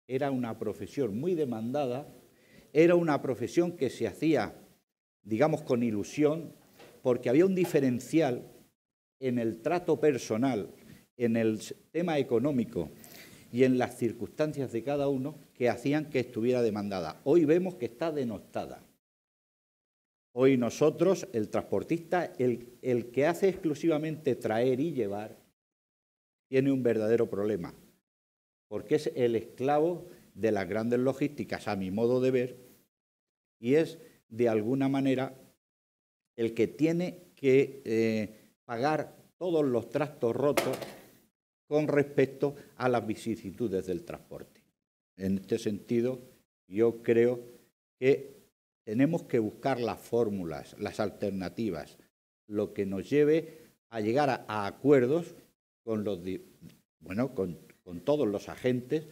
era una profesión muy demandada, era una profesión que se hacía, digamos, con ilusión, porque había un diferencial en el trato personal, en el tema económico y en las circunstancias de cada uno que hacían que estuviera demandada. Hoy vemos que está denostada. Hoy nosotros, el transportista, el que hace exclusivamente traer y llevar, tiene un verdadero problema, porque es el esclavo de las grandes logísticas, a mi modo de ver, y es, de alguna manera, el que tiene que pagar todos los trastos rotos con respecto a las vicisitudes del transporte. En este sentido, yo creo que tenemos que buscar las fórmulas, las alternativas, lo que nos lleve a llegar a acuerdos con todos los agentes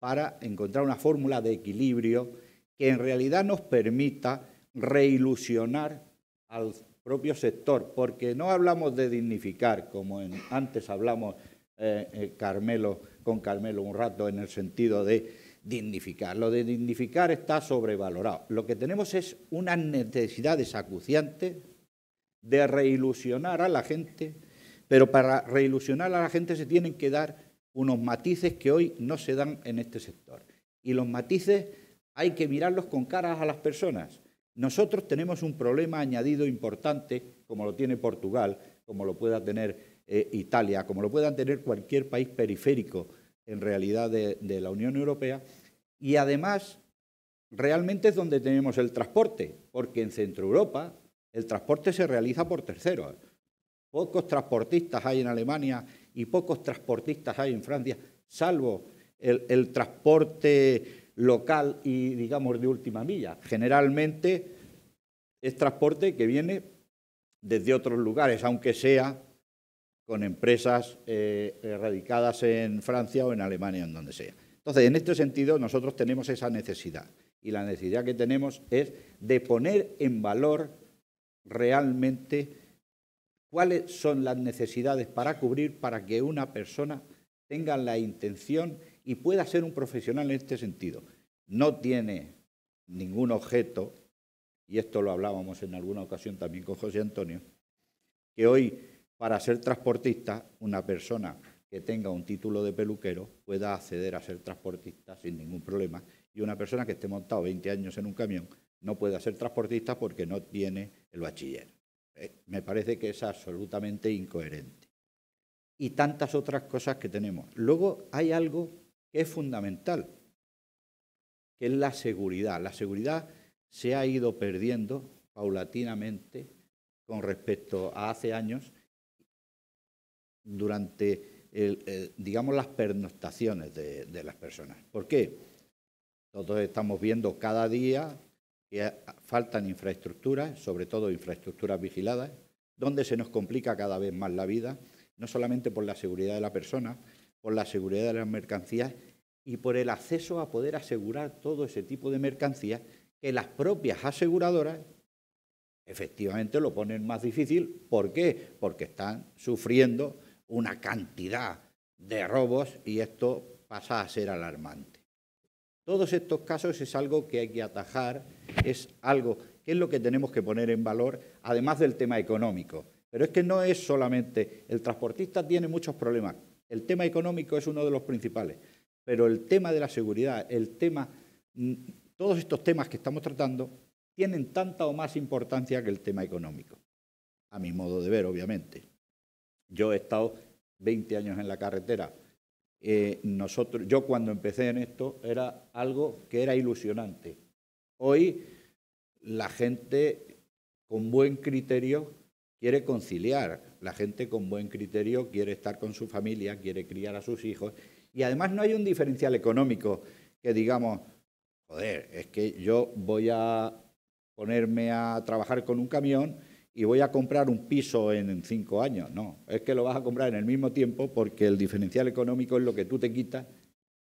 para encontrar una fórmula de equilibrio que en realidad nos permita reilusionar al propio sector, porque no hablamos de dignificar, como antes hablamos con Carmelo un rato, en el sentido de dignificar. Lo de dignificar está sobrevalorado. Lo que tenemos es unas necesidades acuciantes de reilusionar a la gente, pero para reilusionar a la gente se tienen que dar unos matices que hoy no se dan en este sector. Y los matices hay que mirarlos con caras a las personas. Nosotros tenemos un problema añadido importante, como lo tiene Portugal, como lo pueda tener Italia, como lo pueda tener cualquier país periférico en realidad de la Unión Europea, y además realmente es donde tenemos el transporte, porque en Centro Europa el transporte se realiza por terceros. Pocos transportistas hay en Alemania y pocos transportistas hay en Francia, salvo el transporte local y, digamos, de última milla. Generalmente es transporte que viene desde otros lugares, aunque sea con empresas radicadas en Francia o en Alemania, en donde sea. Entonces, en este sentido, nosotros tenemos esa necesidad. Y la necesidad que tenemos es de poner en valor realmente cuáles son las necesidades para cubrir para que una persona tenga la intención y pueda ser un profesional en este sentido. No tiene ningún objeto, y esto lo hablábamos en alguna ocasión también con José Antonio, que hoy, para ser transportista, una persona que tenga un título de peluquero pueda acceder a ser transportista sin ningún problema, y una persona que esté montado 20 años en un camión no pueda ser transportista porque no tiene el bachiller. Me parece que es absolutamente incoherente. Y tantas otras cosas que tenemos. Luego hay algo que es fundamental, que es la seguridad. La seguridad se ha ido perdiendo paulatinamente con respecto a hace años durante, digamos, las pernoctaciones de las personas. ¿Por qué? Todos estamos viendo cada día que faltan infraestructuras, sobre todo infraestructuras vigiladas, donde se nos complica cada vez más la vida, no solamente por la seguridad de la persona, por la seguridad de las mercancías y por el acceso a poder asegurar todo ese tipo de mercancías que las propias aseguradoras efectivamente lo ponen más difícil. ¿Por qué? Porque están sufriendo una cantidad de robos y esto pasa a ser alarmante. Todos estos casos es algo que hay que atajar, es algo que es lo que tenemos que poner en valor, además del tema económico. Pero es que no es solamente, el transportista tiene muchos problemas, el tema económico es uno de los principales, pero el tema de la seguridad, todos estos temas que estamos tratando tienen tanta o más importancia que el tema económico, a mi modo de ver, obviamente. Yo he estado 20 años en la carretera. Yo cuando empecé en esto era algo que era ilusionante. Hoy la gente con buen criterio quiere conciliar, la gente con buen criterio quiere estar con su familia, quiere criar a sus hijos y además no hay un diferencial económico que digamos, joder, es que yo voy a ponerme a trabajar con un camión y voy a comprar un piso en 5 años. No, es que lo vas a comprar en el mismo tiempo porque el diferencial económico es lo que tú te quitas.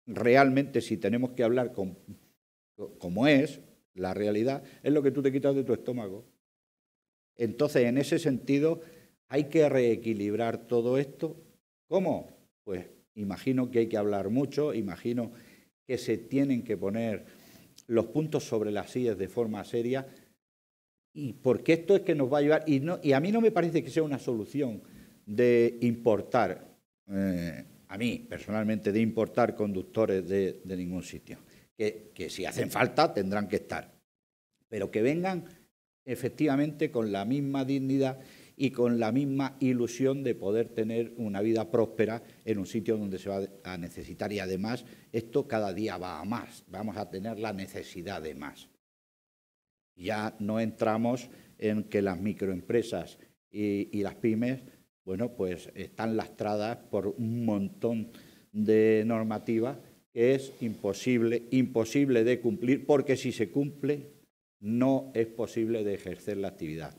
Realmente, si tenemos que hablar como es la realidad, es lo que tú te quitas de tu estómago. Entonces, en ese sentido, hay que reequilibrar todo esto. ¿Cómo? Pues imagino que hay que hablar mucho, imagino que se tienen que poner los puntos sobre las sillas de forma seria, y porque esto es que nos va a llevar, y a mí no me parece que sea una solución de importar, a mí personalmente, de importar conductores de ningún sitio, que si hacen falta tendrán que estar, pero que vengan efectivamente con la misma dignidad y con la misma ilusión de poder tener una vida próspera en un sitio donde se va a necesitar. Y además esto cada día va a más, vamos a tener la necesidad de más. Ya no entramos en que las microempresas y las pymes, bueno, pues están lastradas por un montón de normativas que es imposible de cumplir, porque si se cumple no es posible de ejercer la actividad.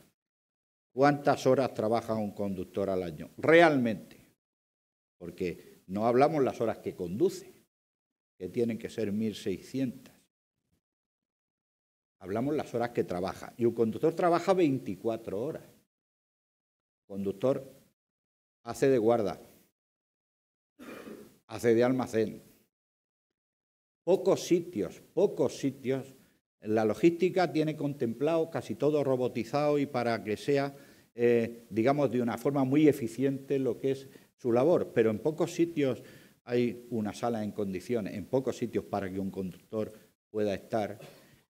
¿Cuántas horas trabaja un conductor al año? Realmente, porque no hablamos las horas que conduce, que tienen que ser 1.600. Hablamos las horas que trabaja. Y un conductor trabaja 24 horas. El conductor hace de guarda, hace de almacén. Pocos sitios. La logística tiene contemplado casi todo robotizado y para que sea, digamos, de una forma muy eficiente lo que es su labor. Pero en pocos sitios hay una sala en condiciones, en pocos sitios para que un conductor pueda estar,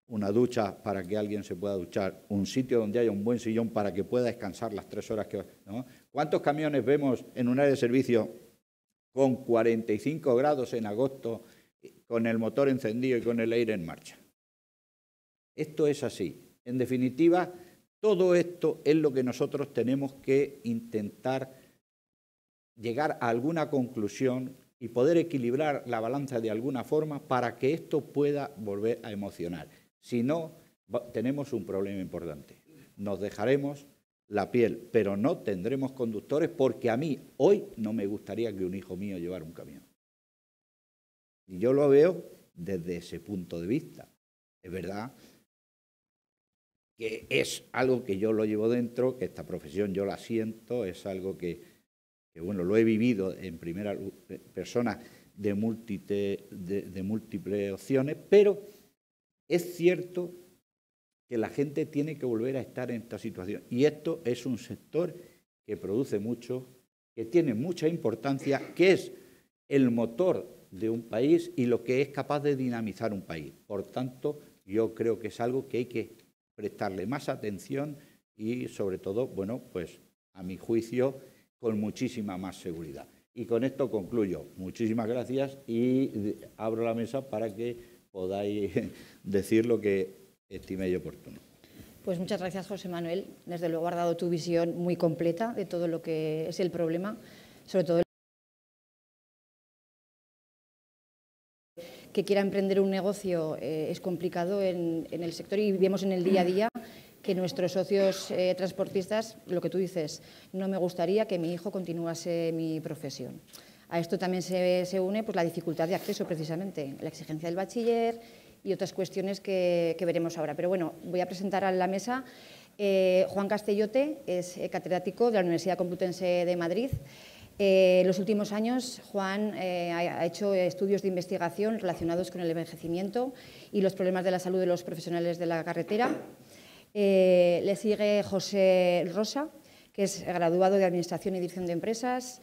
una ducha para que alguien se pueda duchar, un sitio donde haya un buen sillón para que pueda descansar las 3 horas que... ¿no? ¿Cuántos camiones vemos en un área de servicio con 45 grados en agosto, con el motor encendido y con el aire en marcha? Esto es así. En definitiva, todo esto es lo que nosotros tenemos que intentar llegar a alguna conclusión y poder equilibrar la balanza de alguna forma para que esto pueda volver a emocionar. Si no, tenemos un problema importante. Nos dejaremos la piel, pero no tendremos conductores, porque a mí hoy no me gustaría que un hijo mío llevara un camión. Y yo lo veo desde ese punto de vista. Es verdad que es algo que yo lo llevo dentro, que esta profesión yo la siento, es algo que bueno, lo he vivido en primera persona de múltiples opciones, pero es cierto que la gente tiene que volver a estar en esta situación. Y esto es un sector que produce mucho, que tiene mucha importancia, que es el motor de un país y lo que es capaz de dinamizar un país. Por tanto, yo creo que es algo que hay que prestarle más atención y, sobre todo, bueno, pues a mi juicio, con muchísima más seguridad. Y con esto concluyo. Muchísimas gracias y abro la mesa para que podáis decir lo que estiméis oportuno. Pues muchas gracias, José Manuel. Desde luego has dado tu visión muy completa de todo lo que es el problema, sobre todo que quiera emprender un negocio es complicado en el sector, y vivimos en el día a día que nuestros socios transportistas, lo que tú dices, no me gustaría que mi hijo continuase mi profesión. A esto también se une pues, la dificultad de acceso, precisamente, la exigencia del bachiller y otras cuestiones que veremos ahora. Pero bueno, voy a presentar a la mesa. Juan Castellote es catedrático de la Universidad Complutense de Madrid. En los últimos años, Juan ha hecho estudios de investigación relacionados con el envejecimiento y los problemas de la salud de los profesionales de la carretera. Le sigue José Rosa, que es graduado de Administración y Dirección de Empresas.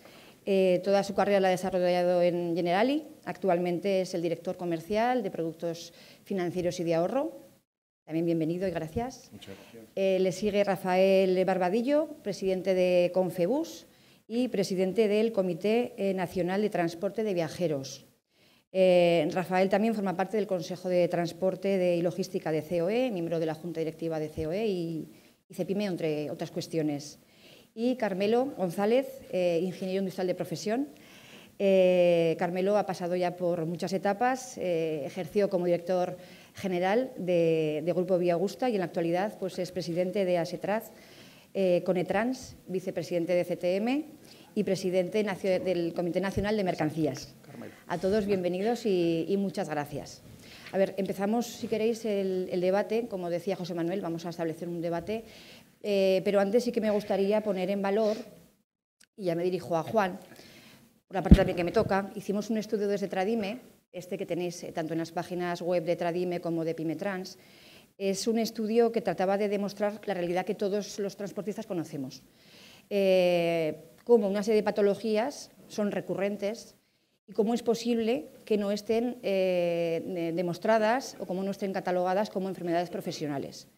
Toda su carrera la ha desarrollado en Generali. Actualmente es el director comercial de productos financieros y de ahorro. También bienvenido y gracias. Muchas gracias. Le sigue Rafael Barbadillo, presidente de Confebus y presidente del Comité Nacional de Transporte de Viajeros. Rafael también forma parte del Consejo de Transporte y Logística de COE, miembro de la Junta Directiva de COE y CEPIME, entre otras cuestiones. Y Carmelo González, ingeniero industrial de profesión. Carmelo ha pasado ya por muchas etapas, ejerció como director general de Grupo Vía Augusta y en la actualidad pues, es presidente de ASETRAZ, Conetrans, vicepresidente de CTM y presidente del Comité Nacional de Mercancías. A todos bienvenidos y muchas gracias. A ver, empezamos, si queréis, el debate. Como decía José Manuel, vamos a establecer un debate, pero antes sí que me gustaría poner en valor, y ya me dirijo a Juan, por la parte también que me toca, hicimos un estudio desde Tradime este que tenéis tanto en las páginas web de Tradime como de Pymetrans, es un estudio que trataba de demostrar la realidad que todos los transportistas conocemos. Cómo una serie de patologías son recurrentes y cómo es posible que no estén demostradas o cómo no estén catalogadas como enfermedades profesionales.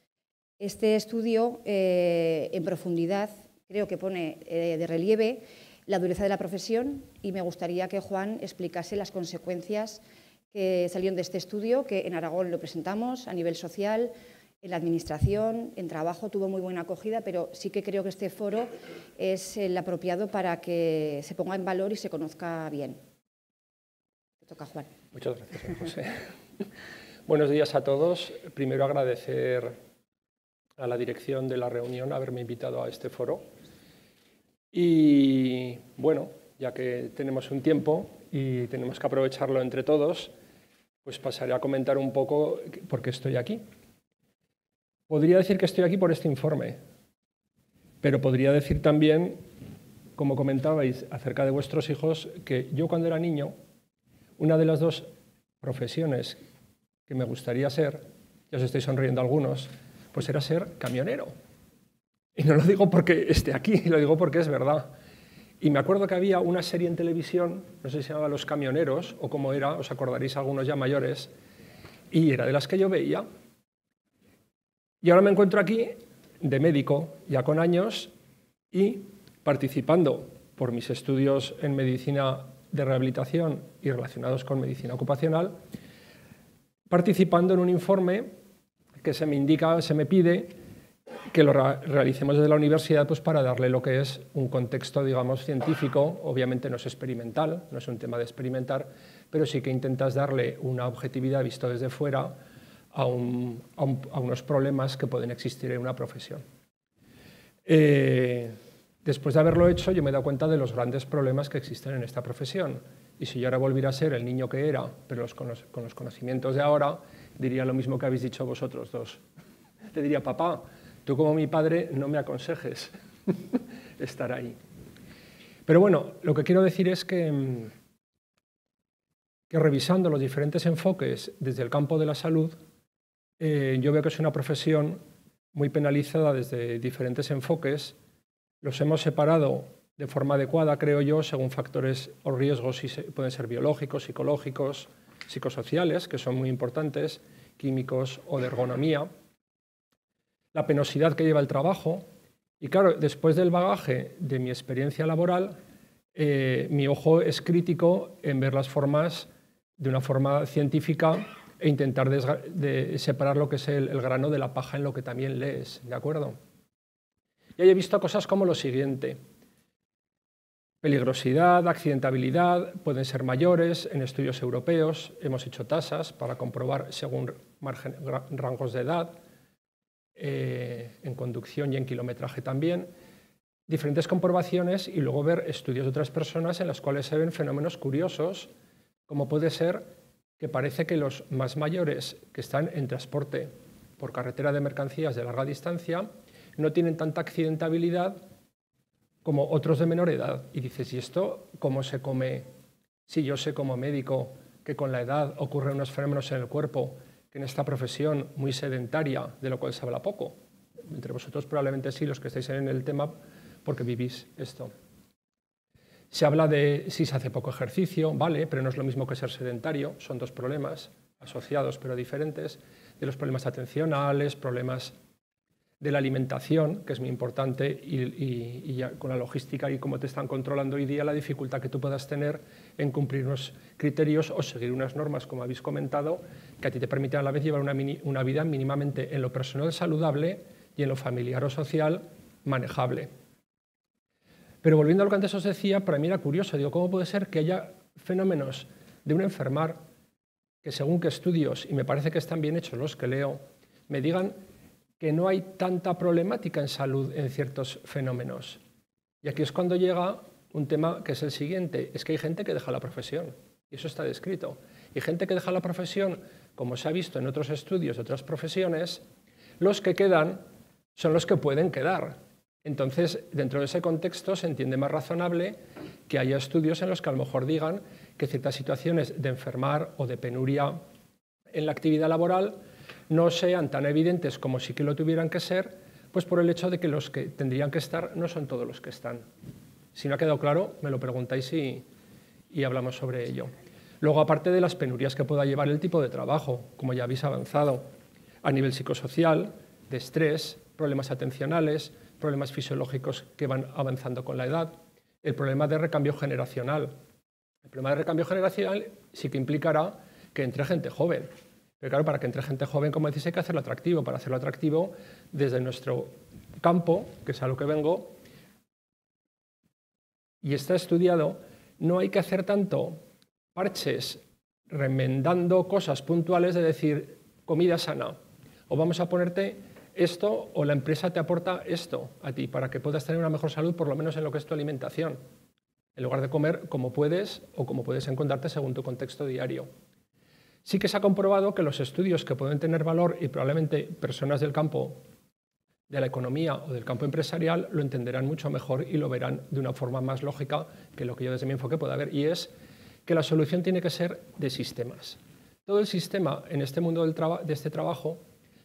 Este estudio, en profundidad, creo que pone de relieve la dureza de la profesión y me gustaría que Juan explicase las consecuencias que salieron de este estudio, que en Aragón lo presentamos a nivel social, en la administración, en trabajo tuvo muy buena acogida, pero sí que creo que este foro es el apropiado para que se ponga en valor y se conozca bien. Te toca, Juan. Muchas gracias, José. Buenos días a todos. Primero agradecer a la dirección de la reunión haberme invitado a este foro. Y bueno, ya que tenemos un tiempo y tenemos que aprovecharlo entre todos, pues pasaré a comentar un poco por qué estoy aquí. Podría decir que estoy aquí por este informe, pero podría decir también, como comentabais acerca de vuestros hijos, que yo cuando era niño, una de las dos profesiones que me gustaría ser, ya os estáis sonriendo algunos, pues era ser camionero. Y no lo digo porque esté aquí, lo digo porque es verdad. Y me acuerdo que había una serie en televisión, no sé si se llamaba Los Camioneros, o cómo era, os acordaréis algunos ya mayores, y era de las que yo veía. Y ahora me encuentro aquí de médico, ya con años, y participando por mis estudios en medicina de rehabilitación y relacionados con medicina ocupacional, participando en un informe que se me pide que lo realicemos desde la universidad pues para darle lo que es un contexto, digamos, científico. Obviamente no es experimental, no es un tema de experimentar, pero sí que intentas darle una objetividad visto desde fuera a unos problemas que pueden existir en una profesión. Después de haberlo hecho, yo me he dado cuenta de los grandes problemas que existen en esta profesión. Y si yo ahora volviera a ser el niño que era, pero con los conocimientos de ahora, diría lo mismo que habéis dicho vosotros dos. Te diría, papá, tú como mi padre no me aconsejes estar ahí. Pero bueno, lo que quiero decir es que revisando los diferentes enfoques desde el campo de la salud, yo veo que es una profesión muy penalizada desde diferentes enfoques. Los hemos separado de forma adecuada, creo yo, según factores o riesgos, pueden ser biológicos, psicológicos, psicosociales, que son muy importantes, químicos o de ergonomía, la penosidad que lleva el trabajo. Y claro, después del bagaje de mi experiencia laboral, mi ojo es crítico en ver las formas de una forma científica e intentar separar lo que es el grano de la paja en lo que también lees, ¿de acuerdo? Y ahí he visto cosas como lo siguiente. Peligrosidad, accidentabilidad, pueden ser mayores. En estudios europeos hemos hecho tasas para comprobar según rangos de edad, en conducción y en kilometraje también, diferentes comprobaciones y luego ver estudios de otras personas en las cuales se ven fenómenos curiosos, como puede ser que parece que los más mayores que están en transporte por carretera de mercancías de larga distancia no tienen tanta accidentabilidad como otros de menor edad. Y dices, ¿y esto cómo se come? Si yo sé como médico que con la edad ocurren unos fenómenos en el cuerpo que en esta profesión muy sedentaria, de lo cual se habla poco, entre vosotros probablemente sí, los que estáis en el tema, porque vivís esto. Se habla de si se hace poco ejercicio, vale, pero no es lo mismo que ser sedentario, son dos problemas asociados pero diferentes, de los problemas atencionales, problemas de la alimentación, que es muy importante, y ya con la logística y cómo te están controlando hoy día, la dificultad que tú puedas tener en cumplir unos criterios o seguir unas normas, como habéis comentado, que a ti te permiten a la vez llevar una vida mínimamente en lo personal saludable y en lo familiar o social manejable. Pero volviendo a lo que antes os decía, para mí era curioso, digo, ¿cómo puede ser que haya fenómenos de un enfermar que según qué estudios, y me parece que están bien hechos los que leo, me digan que no hay tanta problemática en salud en ciertos fenómenos? Y aquí es cuando llega un tema que es el siguiente, es que hay gente que deja la profesión, y eso está descrito. Y gente que deja la profesión, como se ha visto en otros estudios de otras profesiones, los que quedan son los que pueden quedar. Entonces, dentro de ese contexto se entiende más razonable que haya estudios en los que a lo mejor digan que ciertas situaciones de enfermar o de penuria en la actividad laboral no sean tan evidentes como sí que lo tuvieran que ser, pues por el hecho de que los que tendrían que estar no son todos los que están. Si no ha quedado claro, me lo preguntáis y hablamos sobre ello. Luego, aparte de las penurias que pueda llevar el tipo de trabajo, como ya habéis avanzado, a nivel psicosocial, de estrés, problemas atencionales, problemas fisiológicos que van avanzando con la edad, el problema de recambio generacional. El problema de recambio generacional sí que implicará que entre gente joven. Pero claro, para que entre gente joven, como decís, hay que hacerlo atractivo. Para hacerlo atractivo, desde nuestro campo, que es a lo que vengo, y está estudiado, no hay que hacer tanto parches remendando cosas puntuales de decir comida sana, o vamos a ponerte esto, o la empresa te aporta esto a ti para que puedas tener una mejor salud, por lo menos en lo que es tu alimentación, en lugar de comer como puedes o como puedes encontrarte según tu contexto diario. Sí que se ha comprobado que los estudios que pueden tener valor, y probablemente personas del campo de la economía o del campo empresarial lo entenderán mucho mejor y lo verán de una forma más lógica que lo que yo desde mi enfoque pueda ver, y es que la solución tiene que ser de sistemas. Todo el sistema en este mundo de este trabajo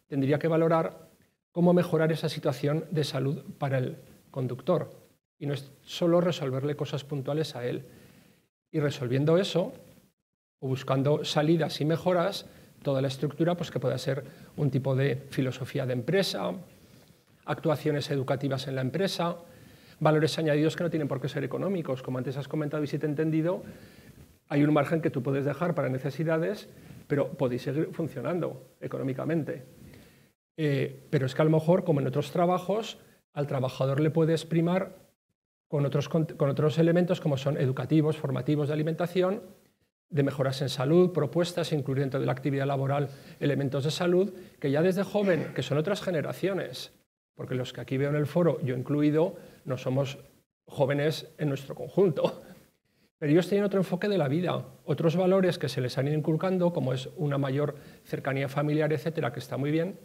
tendría que valorar cómo mejorar esa situación de salud para el conductor, y no es solo resolverle cosas puntuales a él. Y resolviendo eso, o buscando salidas y mejoras, toda la estructura pues, que pueda ser un tipo de filosofía de empresa, actuaciones educativas en la empresa, valores añadidos que no tienen por qué ser económicos. Como antes has comentado y si te he entendido, hay un margen que tú puedes dejar para necesidades, pero podéis seguir funcionando económicamente. Pero es que a lo mejor, como en otros trabajos, al trabajador le puedes primar con otros elementos como son educativos, formativos, de alimentación, de mejoras en salud, propuestas, incluir dentro de la actividad laboral elementos de salud, que ya desde joven, que son otras generaciones, porque los que aquí veo en el foro, yo incluido, no somos jóvenes en nuestro conjunto, pero ellos tienen otro enfoque de la vida, otros valores que se les han ido inculcando, como es una mayor cercanía familiar, etcétera, que está muy bien,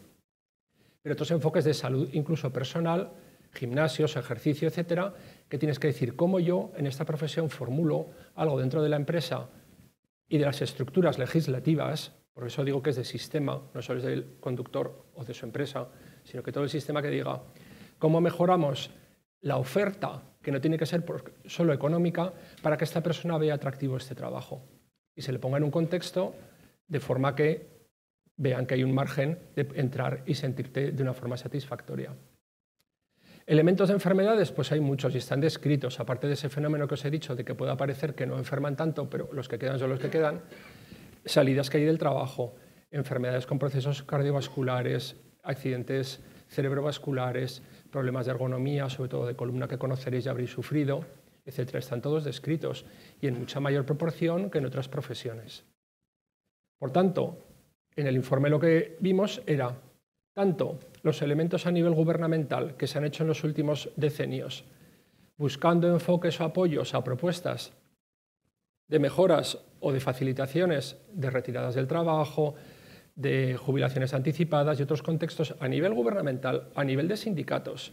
pero otros enfoques de salud, incluso personal, gimnasios, ejercicio, etcétera, que tienes que decir cómo yo en esta profesión formulo algo dentro de la empresa y de las estructuras legislativas, por eso digo que es de sistema, no solo es del conductor o de su empresa, sino que todo el sistema que diga cómo mejoramos la oferta, que no tiene que ser solo económica, para que esta persona vea atractivo este trabajo y se le ponga en un contexto de forma que vean que hay un margen de entrar y sentirte de una forma satisfactoria. Elementos de enfermedades, pues hay muchos y están descritos, aparte de ese fenómeno que os he dicho, de que pueda parecer que no enferman tanto, pero los que quedan son los que quedan, salidas que hay del trabajo, enfermedades con procesos cardiovasculares, accidentes cerebrovasculares, problemas de ergonomía, sobre todo de columna que conoceréis y habréis sufrido, etcétera. Están todos descritos y en mucha mayor proporción que en otras profesiones. Por tanto, en el informe lo que vimos era tanto los elementos a nivel gubernamental que se han hecho en los últimos decenios, buscando enfoques o apoyos a propuestas de mejoras o de facilitaciones de retiradas del trabajo, de jubilaciones anticipadas y otros contextos a nivel gubernamental, a nivel de sindicatos,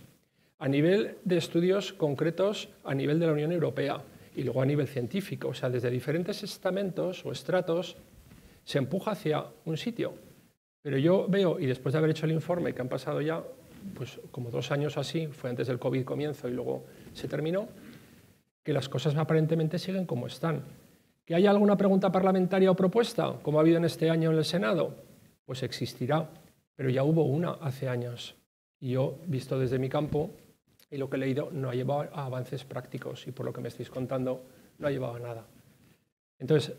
a nivel de estudios concretos a nivel de la Unión Europea y luego a nivel científico. O sea, desde diferentes estamentos o estratos se empuja hacia un sitio. Pero yo veo, y después de haber hecho el informe, que han pasado ya pues, como 2 años así, fue antes del COVID comienzo y luego se terminó, que las cosas aparentemente siguen como están. ¿Que haya alguna pregunta parlamentaria o propuesta, como ha habido en este año en el Senado? Pues existirá, pero ya hubo una hace años. Y yo, visto desde mi campo, y lo que he leído, no ha llevado a avances prácticos, y por lo que me estáis contando, no ha llevado a nada. Entonces,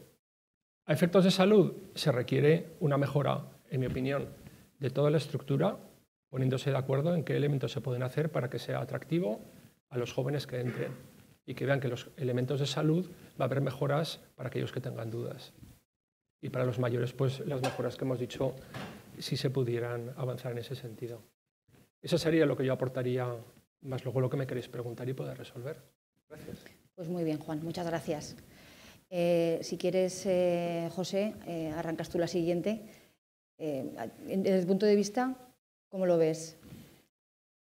a efectos de salud se requiere una mejora, en mi opinión, de toda la estructura, poniéndose de acuerdo en qué elementos se pueden hacer para que sea atractivo a los jóvenes que entren y que vean que los elementos de salud va a haber mejoras para aquellos que tengan dudas. Y para los mayores, pues las mejoras que hemos dicho, si se pudieran avanzar en ese sentido. Eso sería lo que yo aportaría, más luego lo que me queréis preguntar y poder resolver. Gracias. Pues muy bien, Juan, muchas gracias. Si quieres, José, arrancas tú la siguiente. Desde el punto de vista, ¿cómo lo ves?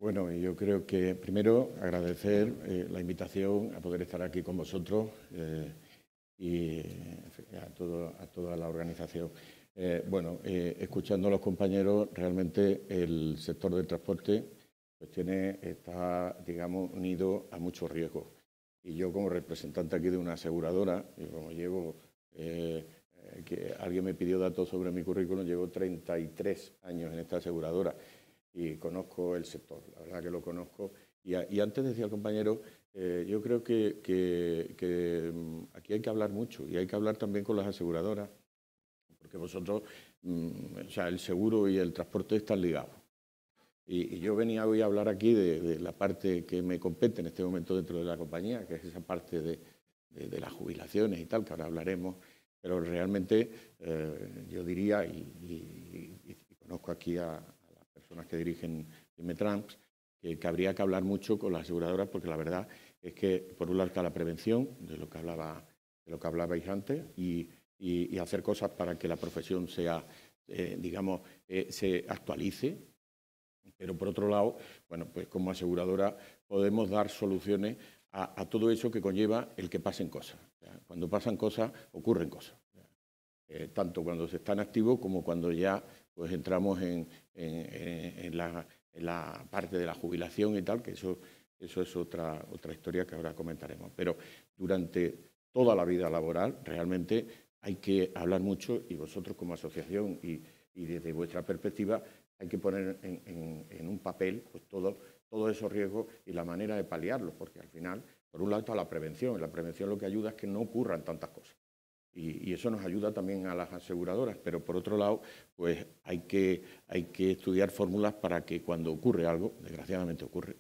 Bueno, yo creo que primero agradecer la invitación a poder estar aquí con vosotros y a toda la organización. Escuchando a los compañeros, realmente el sector del transporte pues está, digamos, unido a muchos riesgos. Y yo, como representante aquí de una aseguradora, y como llevo, que alguien me pidió datos sobre mi currículum, llevo 33 años en esta aseguradora y conozco el sector, la verdad que lo conozco. Y antes decía el compañero, yo creo que aquí hay que hablar mucho y hay que hablar también con las aseguradoras, porque vosotros, o sea, el seguro y el transporte están ligados. Y yo venía hoy a hablar aquí de la parte que me compete en este momento dentro de la compañía, que es esa parte de las jubilaciones y tal, que ahora hablaremos, pero realmente yo diría, y conozco aquí a las personas que dirigen Imetrans, que habría que hablar mucho con las aseguradoras, porque la verdad es que, por un lado, está la prevención, de lo que hablabais antes, y hacer cosas para que la profesión sea, digamos, se actualice. Pero, por otro lado, bueno, pues como aseguradora podemos dar soluciones a todo eso que conlleva el que pasen cosas. O sea, cuando pasan cosas, ocurren cosas. Tanto cuando se está en activo como cuando ya pues, entramos en la parte de la jubilación y tal, que eso es otra historia que ahora comentaremos. Pero durante toda la vida laboral realmente hay que hablar mucho y vosotros como asociación y desde vuestra perspectiva hay que poner en un papel pues, todos esos riesgos y la manera de paliarlos, porque al final, por un lado está la prevención, y la prevención lo que ayuda es que no ocurran tantas cosas. Y eso nos ayuda también a las aseguradoras, pero por otro lado, pues hay que estudiar fórmulas para que cuando ocurre algo, desgraciadamente ocurre,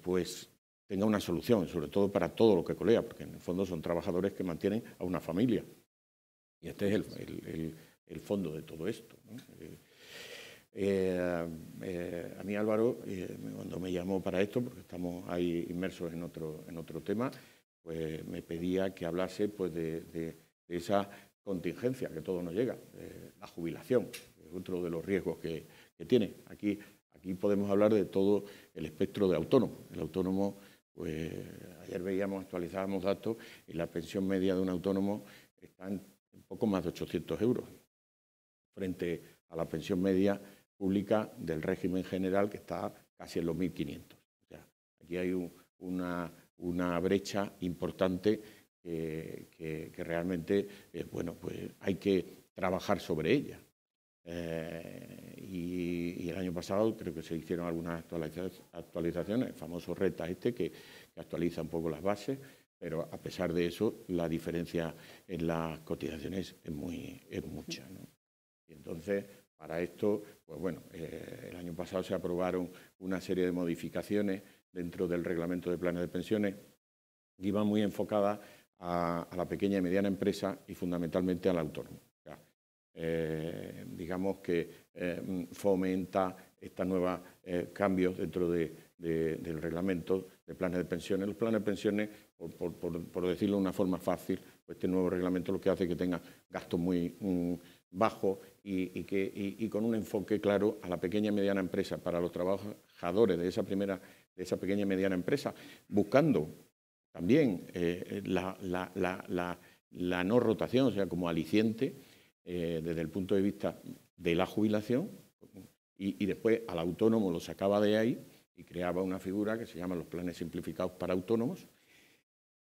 pues tenga una solución, sobre todo para todo lo que colea, porque en el fondo son trabajadores que mantienen a una familia. Y este es el fondo de todo esto, ¿no? A mí Álvaro, cuando me llamó para esto, porque estamos ahí inmersos en otro tema, pues me pedía que hablase pues, de esa contingencia que todo nos llega, la jubilación, que es otro de los riesgos que tiene. Aquí podemos hablar de todo el espectro de autónomo. El autónomo, pues ayer actualizábamos datos y la pensión media de un autónomo está en un poco más de 800 euros, frente a la pensión media pública del régimen general, que está casi en los 1.500. O sea, aquí hay una brecha importante que realmente, bueno, pues hay que trabajar sobre ella. Y el año pasado creo que se hicieron algunas actualizaciones, el famoso RETA que actualiza un poco las bases, pero a pesar de eso la diferencia en las cotizaciones es mucha, ¿no? Y entonces, para esto, pues bueno, el año pasado se aprobaron una serie de modificaciones dentro del reglamento de planes de pensiones que iban muy enfocadas a la pequeña y mediana empresa y fundamentalmente al autónomo. O sea, digamos que fomenta estos nuevos cambios dentro del reglamento de planes de pensiones. Los planes de pensiones, por decirlo de una forma fácil, pues este nuevo reglamento lo que hace es que tenga gastos muy bajos y con un enfoque claro a la pequeña y mediana empresa, para los trabajadores de esa pequeña y mediana empresa, buscando también la no rotación, o sea, como aliciente desde el punto de vista de la jubilación, y después al autónomo lo sacaba de ahí y creaba una figura que se llama los planes simplificados para autónomos.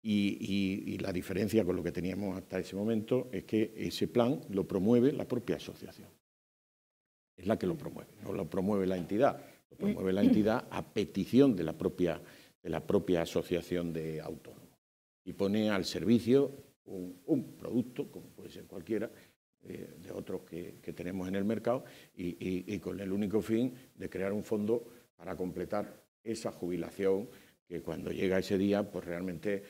Y la diferencia con lo que teníamos hasta ese momento es que ese plan lo promueve la propia asociación. Es la que lo promueve, no lo promueve la entidad. Lo promueve la entidad a petición de la propia asociación de autónomos. Y pone al servicio un producto, como puede ser cualquiera, de otros que tenemos en el mercado, y con el único fin de crear un fondo para completar esa jubilación que cuando llega ese día, pues realmente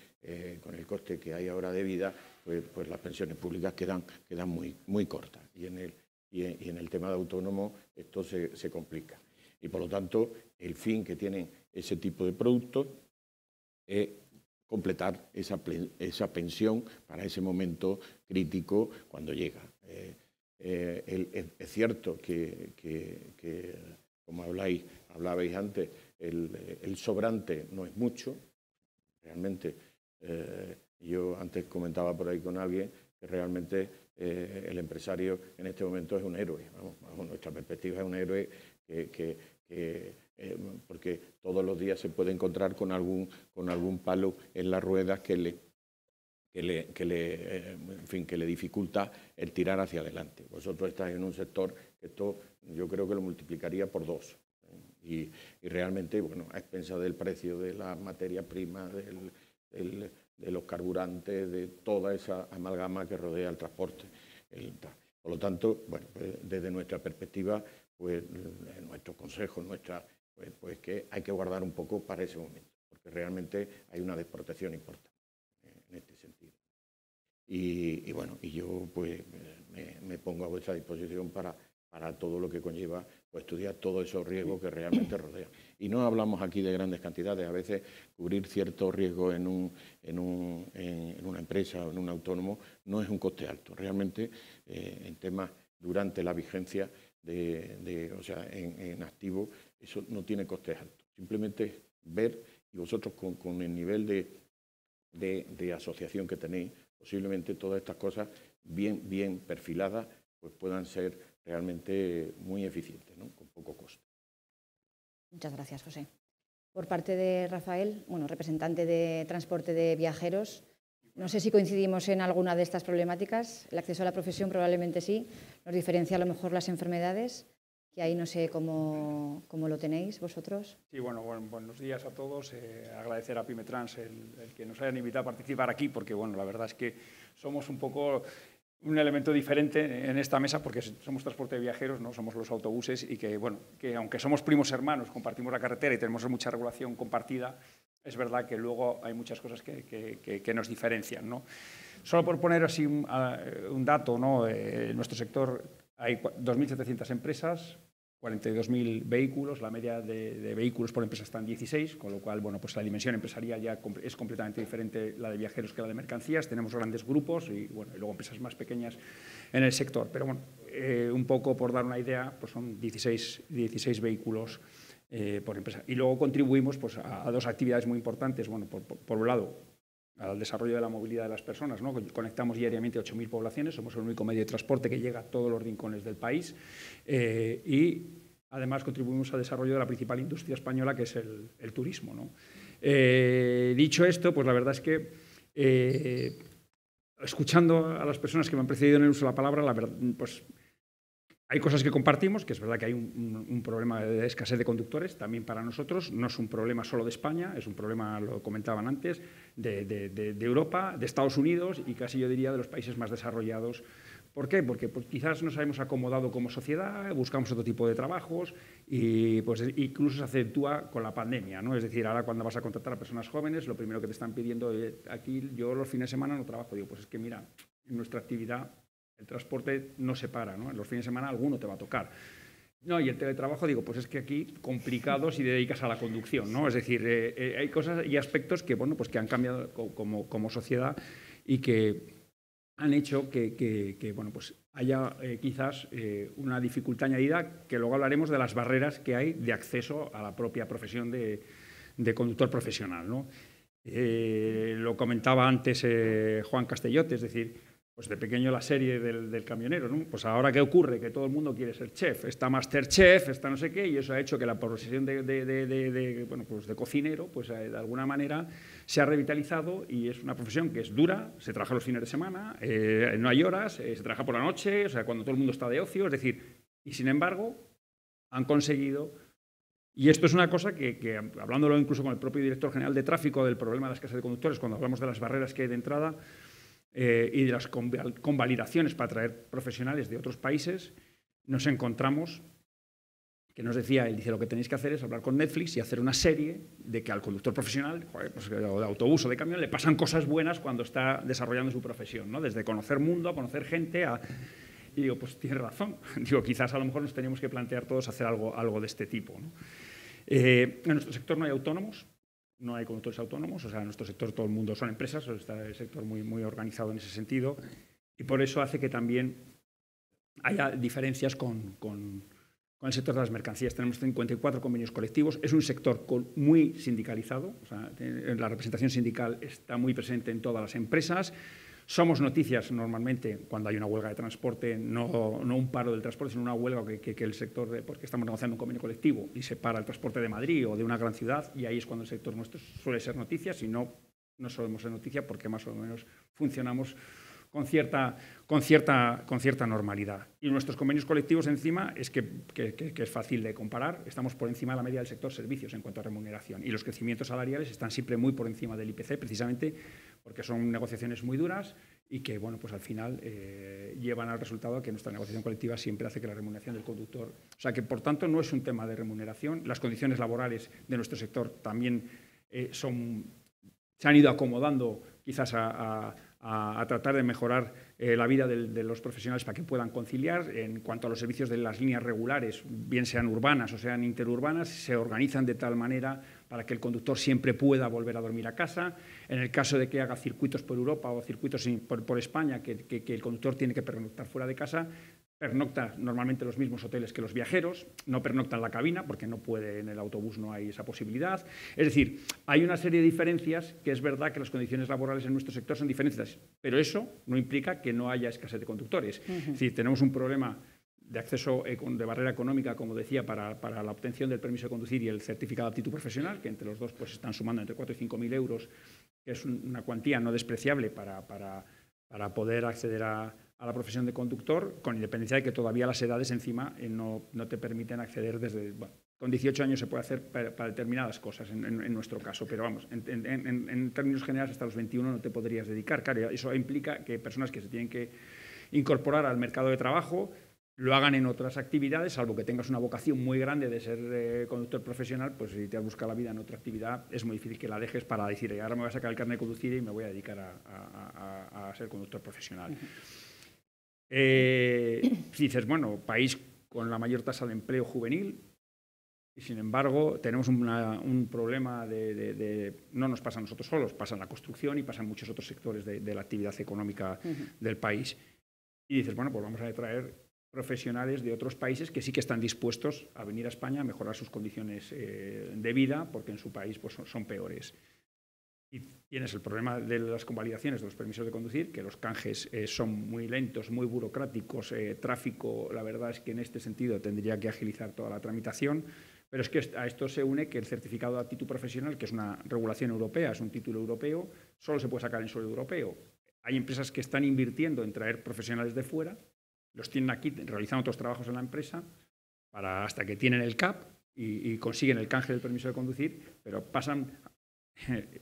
con el coste que hay ahora de vida, pues las pensiones públicas quedan muy cortas. Y en el tema de autónomo esto se complica. Y por lo tanto, el fin que tienen ese tipo de productos es completar esa pensión para ese momento crítico cuando llega. Es cierto que como hablabais antes, el sobrante no es mucho. Realmente, yo antes comentaba por ahí con alguien que realmente el empresario en este momento es un héroe. Bajo nuestra perspectiva es un héroe porque todos los días se puede encontrar con algún palo en las ruedas que le dificulta el tirar hacia adelante. Vosotros estáis en un sector que esto yo creo que lo multiplicaría por 2. Y realmente, bueno, a expensas del precio de las materias primas, de los carburantes, de toda esa amalgama que rodea el transporte. Por lo tanto, bueno, pues, desde nuestra perspectiva, pues nuestros consejos, pues que hay que guardar un poco para ese momento, porque realmente hay una desprotección importante en este sentido. Y bueno, y yo pues me pongo a vuestra disposición para todo lo que conlleva pues, estudiar todos esos riesgos que realmente rodean. Y no hablamos aquí de grandes cantidades, a veces cubrir ciertos riesgos en una empresa o en un autónomo no es un coste alto. Realmente en temas durante la vigencia o sea, en activo, eso no tiene costes altos. Simplemente ver, y vosotros con el nivel de asociación que tenéis, posiblemente todas estas cosas bien perfiladas pues puedan ser realmente muy eficientes, ¿no? Con poco coste. Muchas gracias, José. Por parte de Rafael, bueno, representante de transporte de viajeros, no sé si coincidimos en alguna de estas problemáticas. El acceso a la profesión probablemente sí. Nos diferencia a lo mejor las enfermedades, que ahí no sé cómo lo tenéis vosotros. Sí, bueno, buenos días a todos. Agradecer a Pymetrans el que nos hayan invitado a participar aquí, porque bueno, la verdad es que somos un poco un elemento diferente en esta mesa, porque somos transporte de viajeros, no somos los autobuses, y que, bueno, que aunque somos primos hermanos, compartimos la carretera y tenemos mucha regulación compartida, es verdad que luego hay muchas cosas que nos diferencian, ¿no? Solo por poner así un dato, ¿no? En nuestro sector hay 2.700 empresas, 42.000 vehículos, la media de vehículos por empresa está en 16, con lo cual, bueno, pues la dimensión empresarial ya es completamente diferente la de viajeros que la de mercancías. Tenemos grandes grupos y, bueno, y luego empresas más pequeñas en el sector. Pero, bueno, un poco por dar una idea, pues son 16 vehículos por empresa. Y luego contribuimos pues, a dos actividades muy importantes. Bueno, por un lado, al desarrollo de la movilidad de las personas, ¿no? Conectamos diariamente 8.000 poblaciones, somos el único medio de transporte que llega a todos los rincones del país y además contribuimos al desarrollo de la principal industria española, que es el turismo, ¿no? Dicho esto, pues la verdad es que escuchando a las personas que me han precedido en el uso de la palabra, la verdad, pues hay cosas que compartimos, que es verdad que hay un problema de escasez de conductores, también para nosotros. No es un problema solo de España, es un problema, lo comentaban antes, de Europa, de Estados Unidos y casi yo diría de los países más desarrollados. ¿Por qué? Porque pues, quizás nos hemos acomodado como sociedad, buscamos otro tipo de trabajos y pues, incluso se acentúa con la pandemia, ¿no? Es decir, ahora cuando vas a contratar a personas jóvenes, lo primero que te están pidiendo, aquí yo los fines de semana no trabajo. Digo, pues es que mira, en nuestra actividad el transporte no se para, ¿no? En los fines de semana alguno te va a tocar. No, y el teletrabajo, digo, pues es que aquí complicado si te dedicas a la conducción, ¿no? Es decir, hay cosas y aspectos que, bueno, pues que han cambiado como sociedad y que han hecho que bueno, pues haya quizás una dificultad añadida, que luego hablaremos de las barreras que hay de acceso a la propia profesión de conductor profesional, ¿no? Lo comentaba antes Juan Castellote, es decir, pues de pequeño la serie del camionero, ¿no? Pues ahora ¿qué ocurre? Que todo el mundo quiere ser chef, está Masterchef, está no sé qué, y eso ha hecho que la profesión bueno, pues de cocinero, pues de alguna manera se ha revitalizado y es una profesión que es dura, se trabaja los fines de semana, no hay horas, se trabaja por la noche, o sea, cuando todo el mundo está de ocio, es decir, y sin embargo han conseguido. Y esto es una cosa que, hablándolo incluso con el propio director general de tráfico del problema de la escasez de conductores, cuando hablamos de las barreras que hay de entrada, y de las convalidaciones para traer profesionales de otros países, nos encontramos que nos decía, él dice, lo que tenéis que hacer es hablar con Netflix y hacer una serie de que al conductor profesional, pues, o de autobús o de camión, le pasan cosas buenas cuando está desarrollando su profesión, ¿no? Desde conocer mundo, a conocer gente, y digo, pues tiene razón. Digo, quizás a lo mejor nos teníamos que plantear todos hacer algo de este tipo, ¿no? En nuestro sector no hay autónomos. No hay conductores autónomos, o sea, en nuestro sector todo el mundo son empresas, está el sector muy organizado en ese sentido, y por eso hace que también haya diferencias con con el sector de las mercancías. Tenemos 54 convenios colectivos. Es un sector muy sindicalizado. O sea, la representación sindical está muy presente en todas las empresas. Somos noticias normalmente cuando hay una huelga de transporte, no un paro del transporte, sino una huelga que el sector, porque estamos negociando un convenio colectivo y se para el transporte de Madrid o de una gran ciudad, y ahí es cuando el sector nuestro suele ser noticia, si no, no solemos ser noticia porque más o menos funcionamos con cierta normalidad. Y nuestros convenios colectivos encima es que es fácil de comparar, estamos por encima de la media del sector servicios en cuanto a remuneración, y los crecimientos salariales están siempre muy por encima del IPC, precisamente porque son negociaciones muy duras y que, bueno, pues al final llevan al resultado que nuestra negociación colectiva siempre hace que la remuneración del conductor... O sea que, por tanto, no es un tema de remuneración. Las condiciones laborales de nuestro sector también se han ido acomodando quizás a tratar de mejorar la vida de los profesionales para que puedan conciliar. En cuanto a los servicios de las líneas regulares, bien sean urbanas o sean interurbanas, se organizan de tal manera para que el conductor siempre pueda volver a dormir a casa. En el caso de que haga circuitos por Europa o circuitos por España, que el conductor tiene que pernoctar fuera de casa, pernocta normalmente los mismos hoteles que los viajeros, no pernocta en la cabina porque no puede, en el autobús no hay esa posibilidad. Es decir, hay una serie de diferencias que es verdad que las condiciones laborales en nuestro sector son diferentes, pero eso no implica que no haya escasez de conductores. Es decir, tenemos un problema de acceso de barrera económica, como decía, para la obtención del permiso de conducir y el certificado de aptitud profesional, que entre los dos pues, están sumando entre 4.000 y 5.000 euros, que es una cuantía no despreciable para poder acceder a la profesión de conductor, con independencia de que todavía las edades encima no te permiten acceder desde... Bueno, con 18 años se puede hacer para determinadas cosas, en nuestro caso, pero vamos, en términos generales hasta los 21 no te podrías dedicar. Claro, eso implica que personas que se tienen que incorporar al mercado de trabajo lo hagan en otras actividades, salvo que tengas una vocación muy grande de ser conductor profesional, pues si te has buscado la vida en otra actividad, es muy difícil que la dejes para decir, ahora me voy a sacar el carnet de conducir y me voy a dedicar a ser conductor profesional. Dices, bueno, país con la mayor tasa de empleo juvenil, y sin embargo tenemos un problema no nos pasa a nosotros solos, pasa en la construcción y pasa en muchos otros sectores de la actividad económica del país. Y dices, bueno, pues vamos a traer profesionales de otros países que sí que están dispuestos a venir a España a mejorar sus condiciones de vida, porque en su país pues, son peores. Y tienes el problema de las convalidaciones de los permisos de conducir, que los canjes son muy lentos, muy burocráticos, tráfico, la verdad es que en este sentido tendría que agilizar toda la tramitación, pero es que a esto se une que el certificado de aptitud profesional, que es una regulación europea, es un título europeo, solo se puede sacar en suelo europeo. Hay empresas que están invirtiendo en traer profesionales de fuera, los tienen aquí, realizan otros trabajos en la empresa, hasta que tienen el CAP y consiguen el canje del permiso de conducir, pero pasan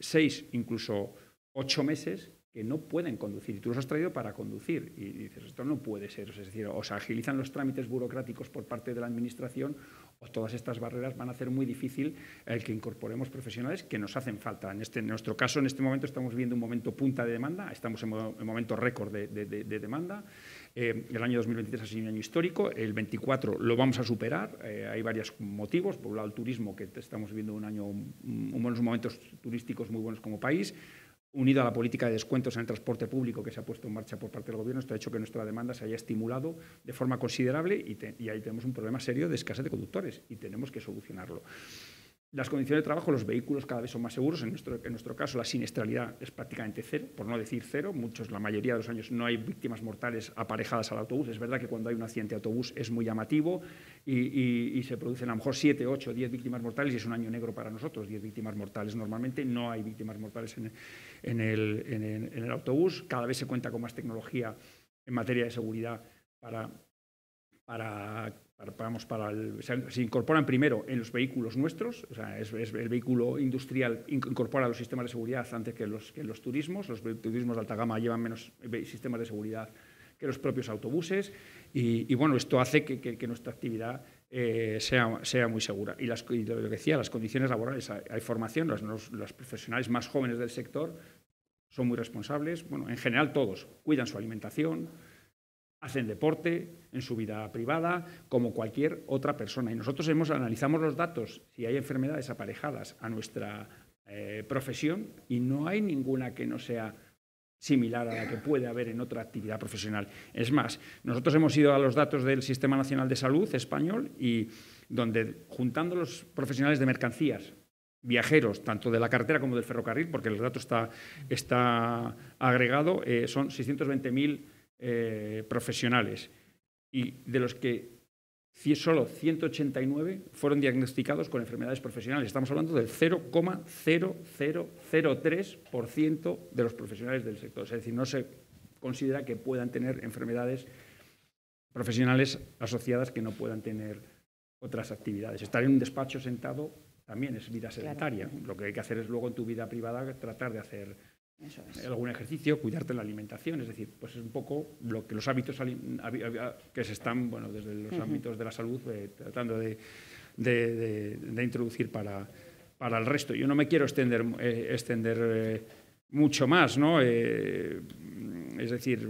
6, incluso 8 meses que no pueden conducir. Y tú los has traído para conducir. Y dices, esto no puede ser. Es decir, o se agilizan los trámites burocráticos por parte de la Administración o todas estas barreras van a hacer muy difícil el que incorporemos profesionales que nos hacen falta. En nuestro caso, en este momento, estamos viviendo un momento punta de demanda. Estamos en momento récord de demanda. El año 2023 ha sido un año histórico. El 24 lo vamos a superar. Hay varios motivos. Por un lado, el turismo, que estamos viviendo unos momentos turísticos muy buenos como país, unido a la política de descuentos en el transporte público que se ha puesto en marcha por parte del Gobierno. Esto ha hecho que nuestra demanda se haya estimulado de forma considerable y ahí tenemos un problema serio de escasez de conductores y tenemos que solucionarlo. Las condiciones de trabajo, los vehículos cada vez son más seguros. En nuestro caso, la siniestralidad es prácticamente cero, por no decir cero. La mayoría de los años no hay víctimas mortales aparejadas al autobús. Es verdad que cuando hay un accidente de autobús es muy llamativo y se producen a lo mejor 7, 8, 10 víctimas mortales y es un año negro para nosotros, 10 víctimas mortales. Normalmente no hay víctimas mortales en el autobús. Cada vez se cuenta con más tecnología en materia de seguridad se incorporan primero en los vehículos nuestros, o sea, el vehículo industrial incorpora los sistemas de seguridad antes que los turismos. Los turismos de alta gama llevan menos sistemas de seguridad que los propios autobuses y bueno, esto hace que nuestra actividad sea muy segura. Y lo que decía, las condiciones laborales, hay formación, los profesionales más jóvenes del sector son muy responsables, bueno, en general todos, cuidan su alimentación, hacen deporte en su vida privada, como cualquier otra persona. Y nosotros analizamos los datos, si hay enfermedades aparejadas a nuestra profesión, y no hay ninguna que no sea similar a la que puede haber en otra actividad profesional. Es más, nosotros hemos ido a los datos del Sistema Nacional de Salud español y donde, juntando los profesionales de mercancías, viajeros, tanto de la carretera como del ferrocarril, porque el dato está agregado, son 620.000 profesionales, y de los que solo 189 fueron diagnosticados con enfermedades profesionales. Estamos hablando del 0,0003% de los profesionales del sector. Es decir, no se considera que puedan tener enfermedades profesionales asociadas que no puedan tener otras actividades. Estar en un despacho sentado también es vida sedentaria. Claro. Lo que hay que hacer es luego en tu vida privada tratar de hacer algún ejercicio, cuidarte la alimentación, es decir, pues es un poco lo que los hábitos que se están, bueno, desde los ámbitos de la salud tratando de introducir para el resto. Yo no me quiero extender mucho más, ¿no? Es decir,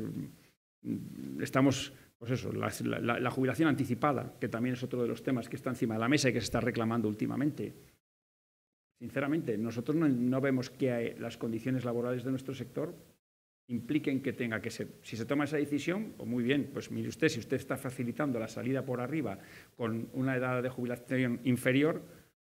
estamos, pues eso, la jubilación anticipada, que también es otro de los temas que está encima de la mesa y que se está reclamando últimamente. Sinceramente, nosotros no vemos que las condiciones laborales de nuestro sector impliquen que tenga que ser. Si se toma esa decisión, pues muy bien, pues mire usted, si usted está facilitando la salida por arriba con una edad de jubilación inferior,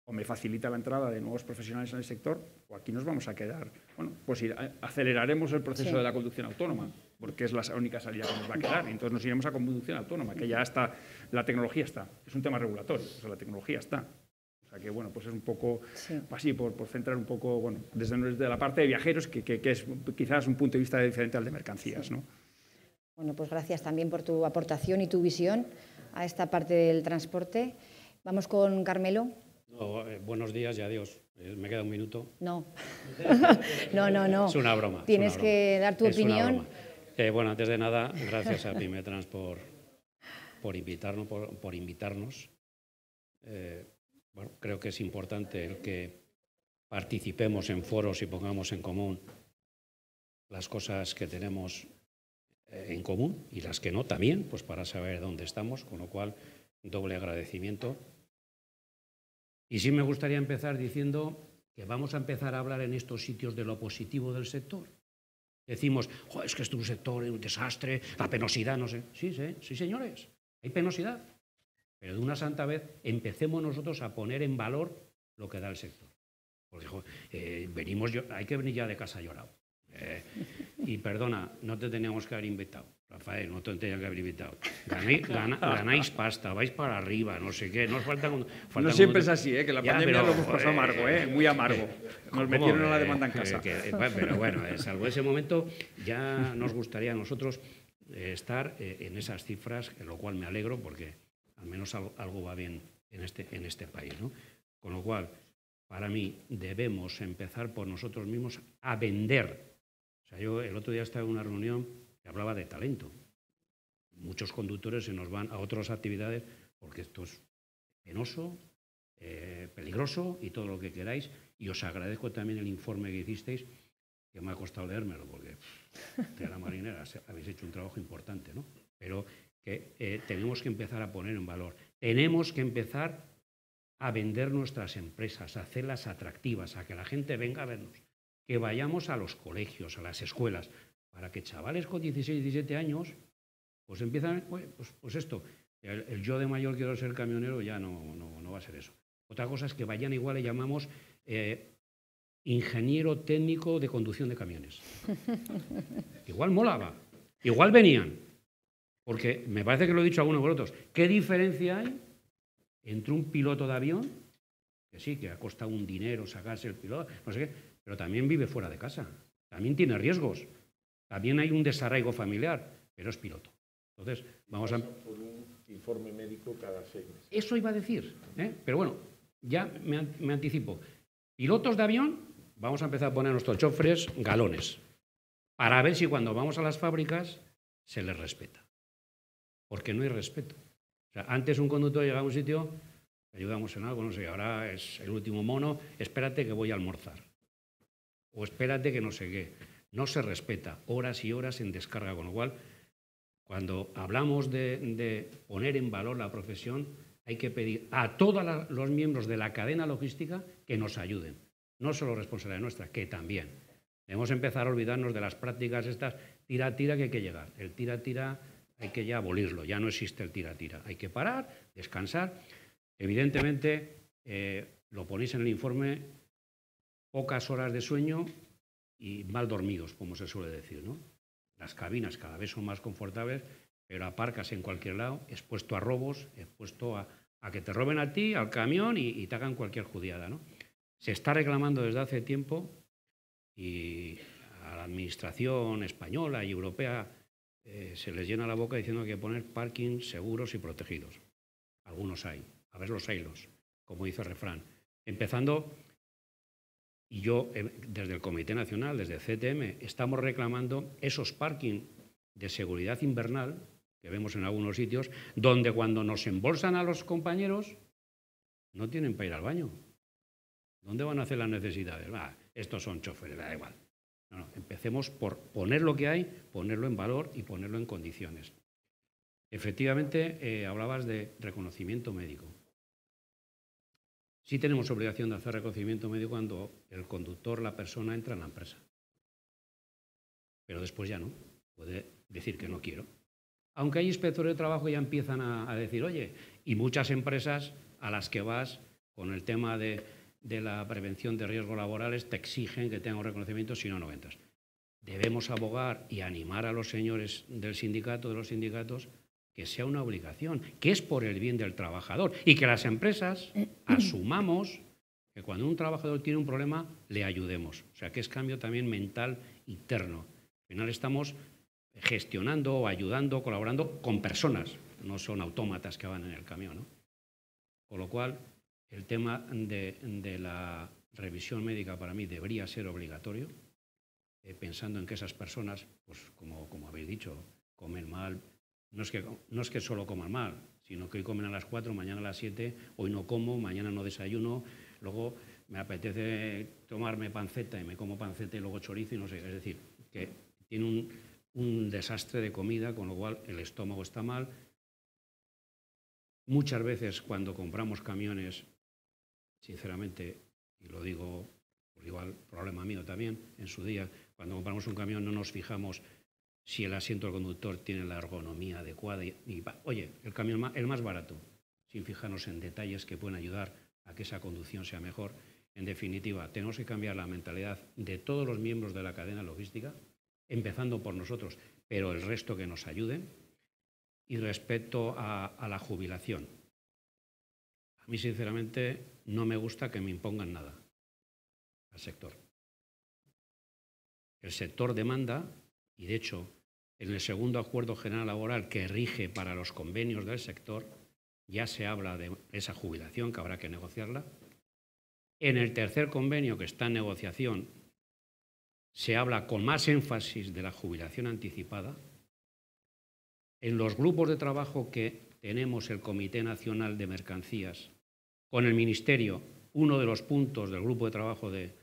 o me facilita la entrada de nuevos profesionales en el sector, o aquí nos vamos a quedar. Bueno, pues aceleraremos el proceso de la conducción autónoma, porque es la única salida que nos va a quedar. Entonces nos iremos a conducción autónoma, que ya está, la tecnología está. Es un tema regulatorio, o sea, la tecnología está. O sea que, bueno, pues es un poco así, por centrar un poco, bueno, desde la parte de viajeros, que es quizás un punto de vista diferente al de mercancías, ¿no? Bueno, pues gracias también por tu aportación y tu visión a esta parte del transporte. Vamos con Carmelo. No, buenos días y adiós. ¿Me queda un minuto? No. No. Es una broma. Tienes que dar tu opinión. Bueno, antes de nada, gracias a Pimetrans por invitarnos. Bueno, creo que es importante el que participemos en foros y pongamos en común las cosas que tenemos en común y las que no también, pues para saber dónde estamos, con lo cual, doble agradecimiento. Y sí me gustaría empezar diciendo que vamos a empezar a hablar en estos sitios de lo positivo del sector. Decimos, es que esto es un sector, es un desastre, la penosidad, no sé. Sí, señores, hay penosidad. Pero de una santa vez empecemos nosotros a poner en valor lo que da el sector. Porque hay que venir ya de casa llorado. Y perdona, no te teníamos que haber invitado. Rafael, no te tenías que haber invitado. Ganáis pasta, vais para arriba, no sé qué. No siempre es así, que la pandemia lo hemos pasado amargo, muy amargo. Nos metieron en la demanda en casa. Pero bueno, salvo ese momento, ya nos gustaría a nosotros estar en esas cifras, en lo cual me alegro porque al menos algo va bien en este país, ¿no? Con lo cual, para mí, debemos empezar por nosotros mismos a vender. O sea, yo el otro día estaba en una reunión que hablaba de talento. Muchos conductores se nos van a otras actividades porque esto es penoso, peligroso y todo lo que queráis. Y os agradezco también el informe que hicisteis, que me ha costado leérmelo porque de la marinera habéis hecho un trabajo importante, ¿no? Pero que tenemos que empezar a poner en valor. Tenemos que empezar a vender nuestras empresas, a hacerlas atractivas, a que la gente venga a vernos, que vayamos a los colegios, a las escuelas, para que chavales con 16, 17 años, pues empiezan, pues esto, el yo de mayor quiero ser camionero, ya no va a ser eso. Otra cosa es que vayan igual, le llamamos ingeniero técnico de conducción de camiones. Igual molaba, igual venían. Porque me parece que lo he dicho a algunos otros. ¿Qué diferencia hay entre un piloto de avión, que sí, que ha costado un dinero sacarse el piloto, no sé qué, pero también vive fuera de casa, también tiene riesgos, también hay un desarraigo familiar, pero es piloto? Entonces, vamos a... por un informe médico cada 6 meses. Eso iba a decir, pero bueno, ya me anticipo. Pilotos de avión, vamos a empezar a poner nuestros chofres galones, para ver si cuando vamos a las fábricas se les respeta. Porque no hay respeto. O sea, antes un conductor llegaba a un sitio, le ayudamos en algo, no sé, ahora es el último mono, espérate que voy a almorzar. O espérate que no sé qué. No se respeta, horas y horas en descarga, con lo cual, cuando hablamos de poner en valor la profesión, hay que pedir a todos los miembros de la cadena logística que nos ayuden. No solo responsabilidad nuestra, que también. Debemos empezar a olvidarnos de las prácticas estas tira-tira que hay que llegar. El tira-tira hay que ya abolirlo, ya no existe el tira-tira. Hay que parar, descansar. Evidentemente, lo ponéis en el informe, pocas horas de sueño y mal dormidos, como se suele decir, ¿no? Las cabinas cada vez son más confortables, pero aparcas en cualquier lado, expuesto a robos, expuesto a que te roben a ti, al camión y te hagan cualquier judiada, ¿no? Se está reclamando desde hace tiempo y a la administración española y europea se les llena la boca diciendo que hay que poner parking seguros y protegidos. Algunos hay, a ver los haylos, como dice el refrán. Empezando, y yo desde el Comité Nacional, desde CTM, estamos reclamando esos parking de seguridad invernal que vemos en algunos sitios, donde cuando nos embolsan a los compañeros no tienen para ir al baño. ¿Dónde van a hacer las necesidades? Estos son choferes, da igual. No, empecemos por poner lo que hay, ponerlo en valor y ponerlo en condiciones. Efectivamente, hablabas de reconocimiento médico. Sí tenemos obligación de hacer reconocimiento médico cuando el conductor, la persona, entra en la empresa. Pero después ya no. Puede decir que no quiero. Aunque hay inspectores de trabajo ya empiezan a decir, oye, y muchas empresas a las que vas con el tema de la prevención de riesgos laborales te exigen que tengan un reconocimiento, si no, no entras. Debemos abogar y animar a los señores del sindicato, de los sindicatos, que sea una obligación, que es por el bien del trabajador y que las empresas asumamos que cuando un trabajador tiene un problema le ayudemos. O sea, que es cambio también mental interno. Al final estamos gestionando o ayudando, colaborando con personas, no son autómatas que van en el camión, ¿no? Con lo cual, el tema de la revisión médica para mí debería ser obligatorio, pensando en que esas personas, pues como habéis dicho, comen mal. No es que solo coman mal, sino que hoy comen a las 4, mañana a las 7, hoy no como, mañana no desayuno, luego me apetece tomarme panceta y me como panceta y luego chorizo y no sé. Es decir, que tiene un desastre de comida, con lo cual el estómago está mal. Muchas veces cuando compramos camiones, sinceramente, y lo digo, por igual problema mío también, en su día, cuando compramos un camión no nos fijamos si el asiento del conductor tiene la ergonomía adecuada. Oye, el camión el más barato, sin fijarnos en detalles que pueden ayudar a que esa conducción sea mejor. En definitiva, tenemos que cambiar la mentalidad de todos los miembros de la cadena logística, empezando por nosotros, pero el resto que nos ayuden. Y respecto a la jubilación, a mí sinceramente no me gusta que me impongan nada al sector. El sector demanda, y de hecho en el segundo acuerdo general laboral que rige para los convenios del sector ya se habla de esa jubilación que habrá que negociarla. En el tercer convenio que está en negociación se habla con más énfasis de la jubilación anticipada. En los grupos de trabajo que tenemos el Comité Nacional de Mercancías con el Ministerio, uno de los puntos del grupo de trabajo de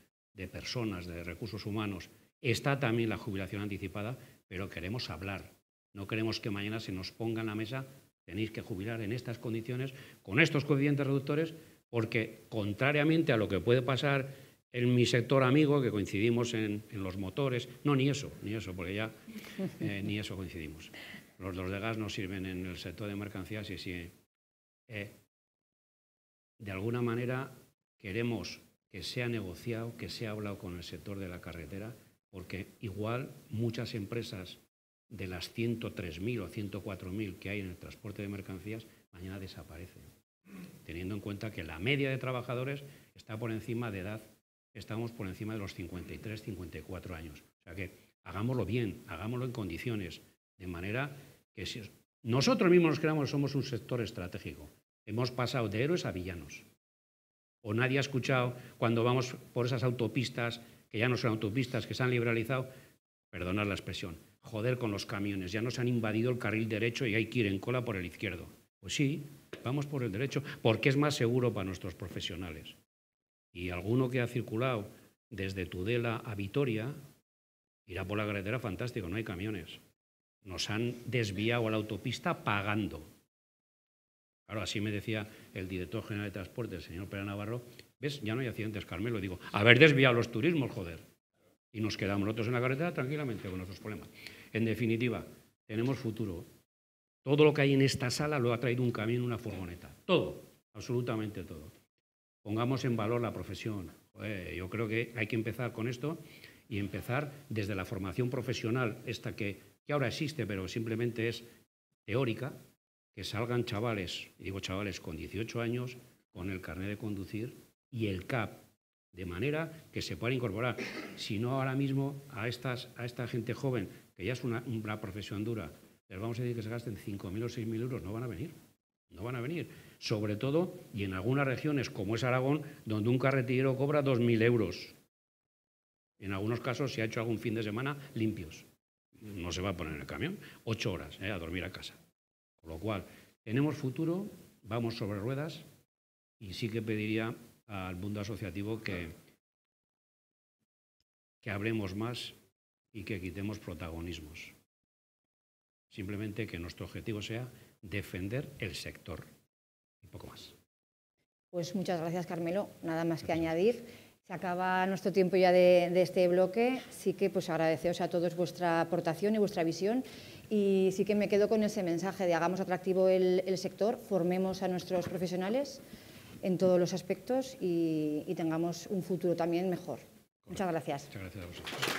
personas, de recursos humanos, está también la jubilación anticipada, pero queremos hablar. No queremos que mañana se nos ponga en la mesa, tenéis que jubilar en estas condiciones, con estos coeficientes reductores, porque contrariamente a lo que puede pasar en mi sector amigo, que coincidimos en los motores, no, ni eso, porque ya ni eso coincidimos. Los dos de gas no sirven en el sector de mercancías y si de alguna manera queremos que sea negociado, que sea hablado con el sector de la carretera, porque igual muchas empresas de las 103.000 o 104.000 que hay en el transporte de mercancías mañana desaparecen, teniendo en cuenta que la media de trabajadores está por encima de edad, estamos por encima de los 53, 54 años. O sea que hagámoslo bien, hagámoslo en condiciones, de manera que si nosotros mismos nos creamos que somos un sector estratégico, hemos pasado de héroes a villanos. O nadie ha escuchado cuando vamos por esas autopistas, que ya no son autopistas, que se han liberalizado, perdonad la expresión, joder con los camiones, ya nos han invadido el carril derecho y hay que ir en cola por el izquierdo. Pues sí, vamos por el derecho, porque es más seguro para nuestros profesionales. Y alguno que ha circulado desde Tudela a Vitoria, irá por la carretera fantástico, no hay camiones. Nos han desviado a la autopista pagando. Claro, así me decía el director general de transporte, el señor Pera Navarro, ¿ves? Ya no hay accidentes, Carmelo. Digo, haber desviado los turismos, joder. y nos quedamos nosotros en la carretera tranquilamente con nuestros problemas. En definitiva, tenemos futuro. Todo lo que hay en esta sala lo ha traído un camión, una furgoneta. Todo, absolutamente todo. Pongamos en valor la profesión. Yo creo que hay que empezar con esto y empezar desde la formación profesional, esta que ahora existe, pero simplemente es teórica, que salgan chavales, y digo chavales con 18 años, con el carnet de conducir y el CAP, de manera que se puedan incorporar. Si no, ahora mismo a esta gente joven, que ya es una profesión dura, les vamos a decir que se gasten 5.000 o 6.000 euros, no van a venir. No van a venir. Sobre todo, y en algunas regiones como es Aragón, donde un carretillero cobra 2.000 euros. En algunos casos se ha hecho algún fin de semana limpios. No se va a poner en el camión. 8 horas a dormir a casa. Con lo cual, tenemos futuro, vamos sobre ruedas y sí que pediría al mundo asociativo que hablemos más y que quitemos protagonismos. Simplemente que nuestro objetivo sea defender el sector y poco más. Pues muchas gracias, Carmelo. Nada más que añadir. Se acaba nuestro tiempo ya de este bloque. Sí que pues agradeceros a todos vuestra aportación y vuestra visión. Y sí que me quedo con ese mensaje de hagamos atractivo el sector, formemos a nuestros profesionales en todos los aspectos y tengamos un futuro también mejor. Muchas gracias. Muchas gracias a vosotros.